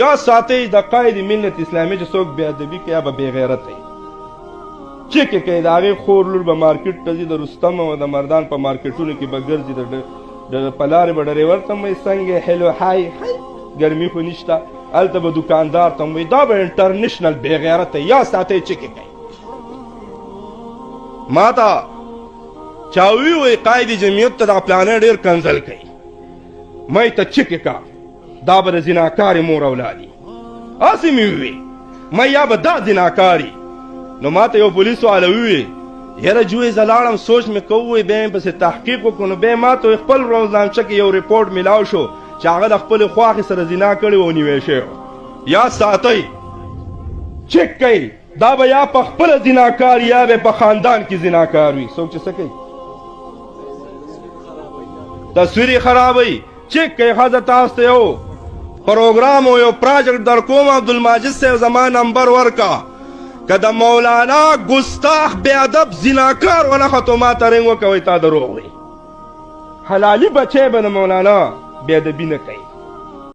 یا ساتئ د قائد ملت اسلامي چې څوک بې ادبي کوي یا به بې غیرت وي چیکې کوي د هغې خور لور به مارکیټ ته ځي د رستم او د مردان په مارکیټونو کې به ګرځي د په لارې به ډریور ته هم وایي څنګه هلو های ګرمي خو نشته هلته به دوکاندار ته هم وایي دا به انټرنیشنل بې غیرت یا ساتئ چیکې کوي ما ته چا ووایي قائد جمعیت ته دغه پلانۍ ډېر کنځل کوي ما ته چیکې کا دا به د زناکارې مور اولادي هسې مې ووایي ما یا به دا زناکاري نو ما ته یو پولیس والا ووایي یاره جوی زه لاړم سوچ مې کوو بیا مې پسې تحقیق وکړو نو بیا ما ته خپل روزنامچه کې یو ریپورټ میلاو شو چې هغه د خپلې خواښې سره زنا کړې و او نیوی شوی یا ساتئ چیک کوي دا به یا په خپله زناکار یا به په خاندان کې زناکار وي څوک چې څه کوي تصویر یې خرابوي چیک کوي ښځه تاسو ته یو پروګرام او یو پراجکټ در کوم عبدالماجد صاحب زما نمبر ورکا که د مولانا ګستاخ بې ادب زناکار ونښتو ما ته رنګ وکوئ تا دروغ وایي حلالي بچی به د مولانا بې ادبي نه کوي